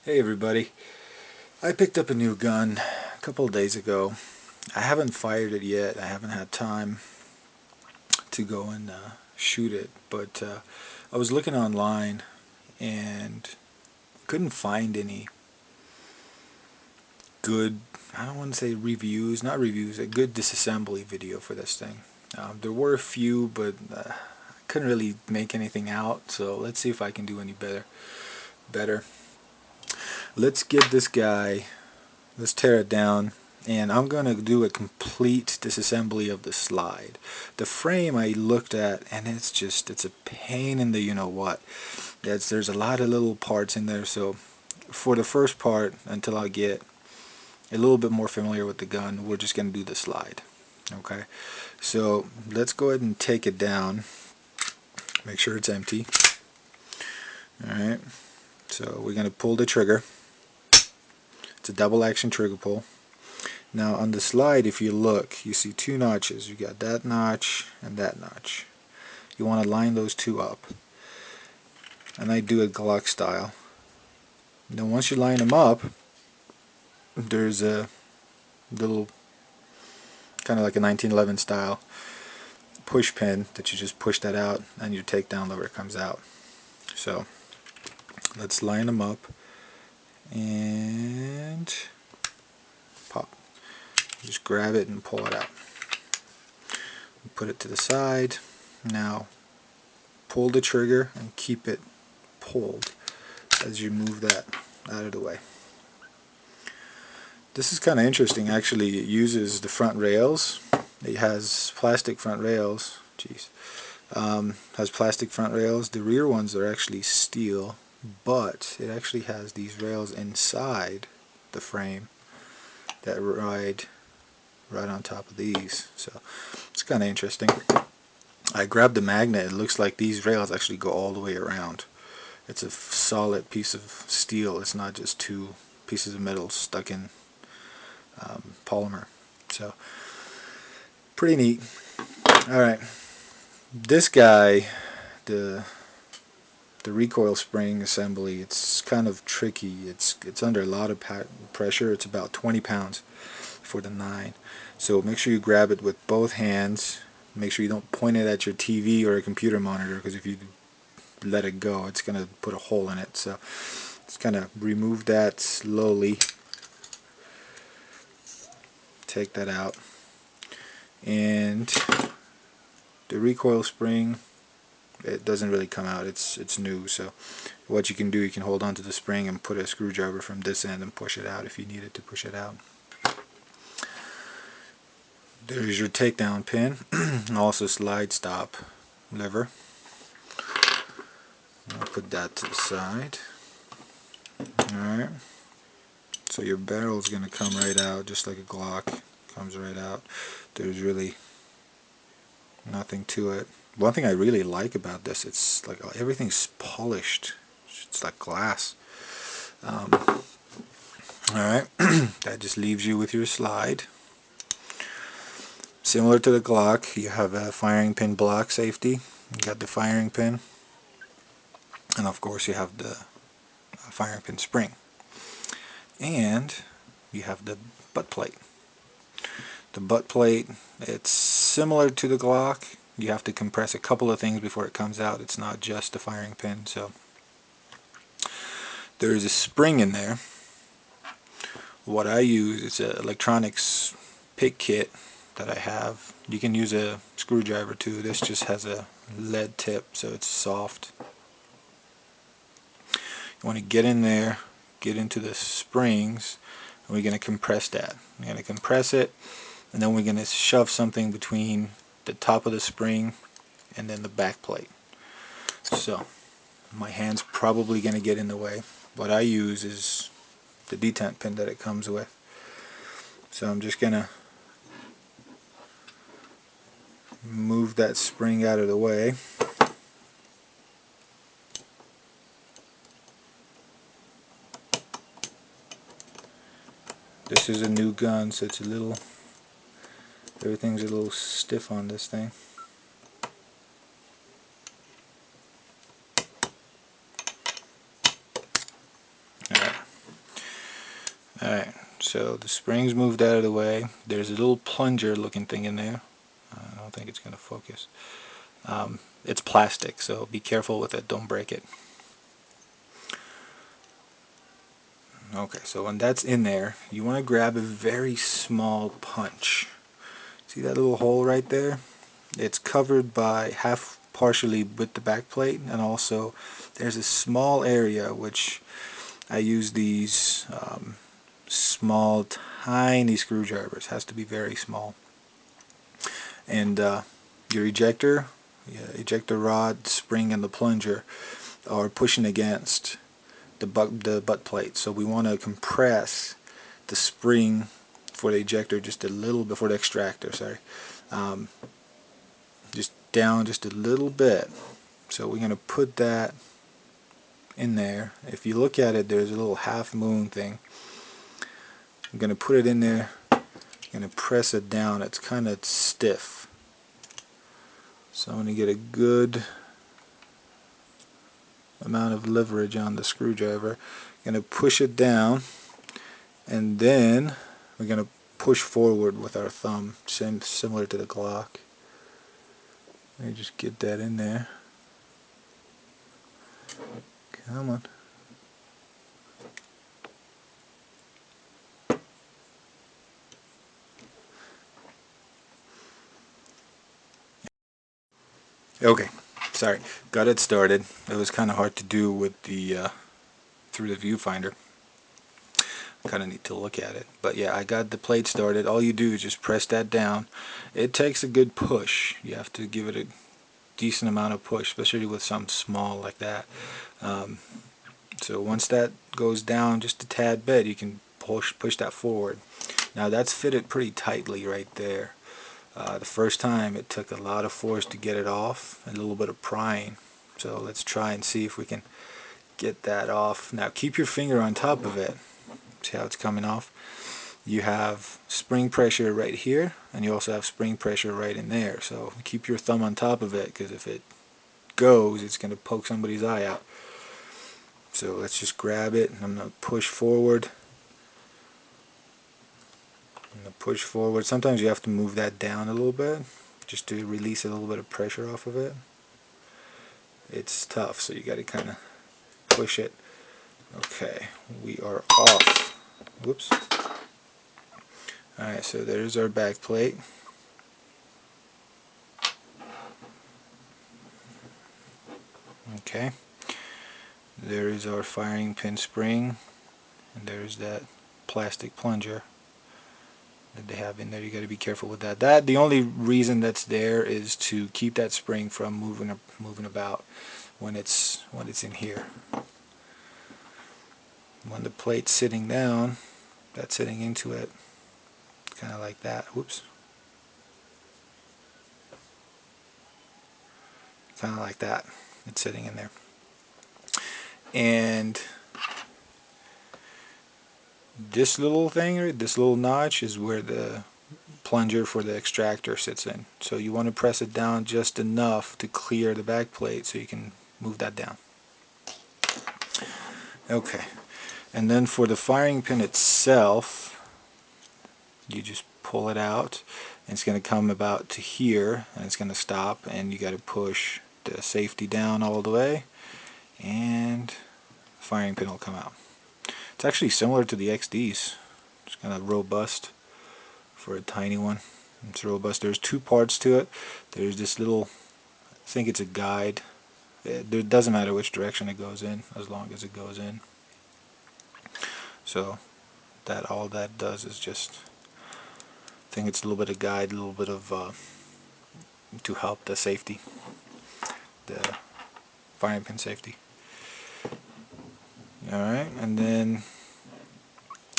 Hey everybody, I picked up a new gun a couple of days ago. I haven't fired it yet. I haven't had time to go and shoot it, but I was looking online and couldn't find any good, I don't want to say reviews, not reviews, a good disassembly video for this thing. There were a few, but I couldn't really make anything out, so let's see if I can do any better. Let's get this guy. Let's tear it down, and I'm going to do a complete disassembly of the slide. The frame I looked at, and it's a pain in the you-know-what. There's a lot of little parts in there, so for the first part, until I get a little bit more familiar with the gun, we're just going to do the slide. Okay, so let's go ahead and take it down. Make sure it's empty. Alright, so we're going to pull the trigger. It's a double action trigger pull. Now on the slide, if you look, you see two notches. You got that notch and that notch. You want to line those two up. And I do it Glock style. Then once you line them up, there's a little, kind of like a 1911 style push pin that you just push that out and your takedown lever comes out. So let's line them up and pop. Just grab it and pull it out. Put it to the side. Now pull the trigger and keep it pulled as you move that out of the way. This is kind of interesting. Actually, it uses the front rails. It has plastic front rails. Has plastic front rails. The rear ones are actually steel, but it actually has these rails inside the frame that ride right on top of these. So it's kind of interesting. I grabbed the magnet. It looks like these rails actually go all the way around. It's a solid piece of steel. It's not just two pieces of metal stuck in polymer. So pretty neat. Alright, this guy, the recoil spring assembly, it's kind of tricky. It's under a lot of pressure. It's about 20 pounds for the 9. So make sure you grab it with both hands. Make sure you don't point it at your TV or a computer monitor, because if you let it go, it's going to put a hole in it. So just kind of remove that slowly. Take that out. And the recoil spring, it doesn't really come out. It's new. So what you can do, you can hold on to the spring and put a screwdriver from this end and push it out if you needed to push it out. There's your takedown pin. Also slide stop lever. I'll put that to the side. Alright, so your barrel is going to come right out just like a Glock. Comes right out. There's really nothing to it. One thing I really like about this, it's like everything's polished. It's like glass. Alright, that just leaves you with your slide. Similar to the Glock, you have a firing pin block safety. You got the firing pin, and of course you have the firing pin spring, and you have the butt plate. The butt plate, it's similar to the Glock. You have to compress a couple of things before it comes out. It's not just the firing pin. So there is a spring in there. What I use is an electronics pick kit that I have. You can use a screwdriver too. This just has a lead tip, so it's soft. You want to get in there, get into the springs, and we're going to compress that. We're going to compress it, and then we're going to shove something between the top of the spring and then the back plate. So my hand's probably going to get in the way. What I use is the detent pin that it comes with. So I'm just going to move that spring out of the way. This is a new gun, so it's everything's a little stiff on this thing. Alright. Alright, so the spring's moved out of the way. There's a little plunger looking thing in there. I don't think it's going to focus. It's plastic, so be careful with it, don't break it. Okay, so when that's in there, you want to grab a very small punch. See that little hole right there? It's covered by partially with the back plate, and also there's a small area which I use these small, tiny screwdrivers. Has to be very small. And your ejector rod, spring, and the plunger are pushing against the butt plate. So we want to compress the spring for the ejector just a little bit, for the extractor, sorry. Just down just a little bit. So we're going to put that in there. If you look at it, there's a little half moon thing. I'm going to put it in there. I'm going to press it down. It's kind of stiff. So I'm going to get a good amount of leverage on the screwdriver. I'm going to push it down, and then we're going to push forward with our thumb, similar to the Glock. Let me just get that in there. Come on. Okay, sorry, got it started. It was kind of hard to do with the through the viewfinder. Kind of need to look at it, but yeah, I got the plate started. All you do is just press that down. It takes a good push. You have to give it a decent amount of push, especially with something small like that. So once that goes down just a tad bit, you can push that forward. Now that's fitted pretty tightly right there. The first time it took a lot of force to get it off, and a little bit of prying. So let's try and see if we can get that off. Now keep your finger on top of it. See how it's coming off? You have spring pressure right here, and you also have spring pressure right in there. So keep your thumb on top of it, because if it goes, it's going to poke somebody's eye out. So let's just grab it, and I'm going to push forward. I'm going to push forward. Sometimes you have to move that down a little bit, just to release a little bit of pressure off of it. It's tough, so you got to kind of push it. Okay, we are off. Whoops. Alright, so there's our back plate. Okay, there is our firing pin spring, and there's that plastic plunger that they have in there. You got to be careful with that. The only reason that's there is to keep that spring from moving about when it's in here. When the plate's sitting down, that's sitting into it, kind of like that. Whoops. Kind of like that. It's sitting in there. And this little thing, this little notch, is where the plunger for the extractor sits in. So you want to press it down just enough to clear the back plate so you can move that down. Okay, and then for the firing pin itself, you just pull it out, and it's going to come about to here, and it's going to stop, and you got to push the safety down all the way, and the firing pin will come out. It's actually similar to the XDs. It's kind of robust for a tiny one. It's robust. There's two parts to it. There's this little, I think it's a guide. It doesn't matter which direction it goes in, as long as it goes in. So that all that does is just, I think it's a little bit of guide, a little bit of to help the safety, the firing pin safety. Alright, and then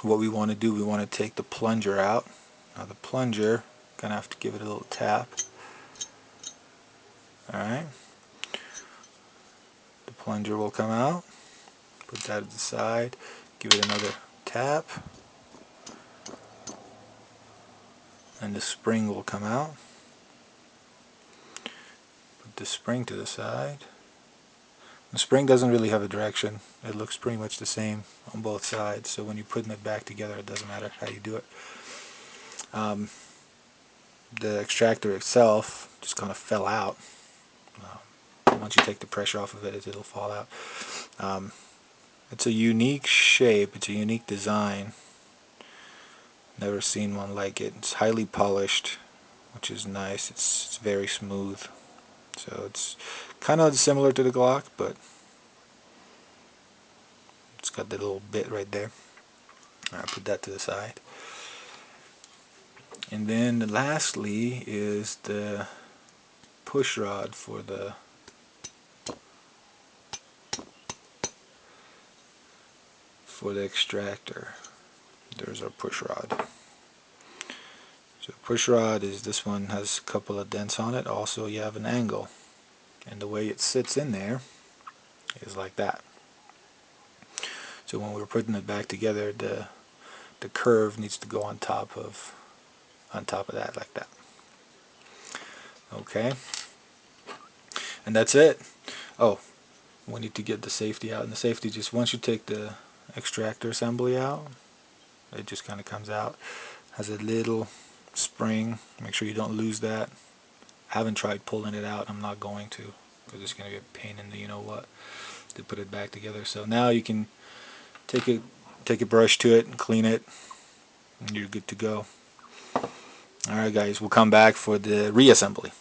what we want to do, we want to take the plunger out. Now the plunger, gonna have to give it a little tap. Alright, the plunger will come out. Put that to the side, give it another tap, and the spring will come out. Put the spring to the side. The spring doesn't really have a direction. It looks pretty much the same on both sides, so when you're putting it back together, it doesn't matter how you do it. The extractor itself just kind of fell out. Once you take the pressure off of it, it'll fall out. It's a unique shape. It's a unique design. Never seen one like it. It's highly polished, which is nice. It's very smooth. So it's kind of similar to the Glock, but it's got the little bit right there. I'll put that to the side. And then lastly is the push rod for the extractor. There's our push rod. So push rod is, this one has a couple of dents on it. Also you have an angle, and the way it sits in there is like that. So when we're putting it back together, the curve needs to go on top of that, like that. Okay, and that's it. Oh, we need to get the safety out, and the safety, just once you take the extractor assembly out, it just kind of comes out. Has a little spring. Make sure you don't lose that. I haven't tried pulling it out. I'm not going to, because it's going to be a pain in the you-know-what to put it back together. So now you can take a brush to it and clean it, and you're good to go. Alright guys, we'll come back for the reassembly.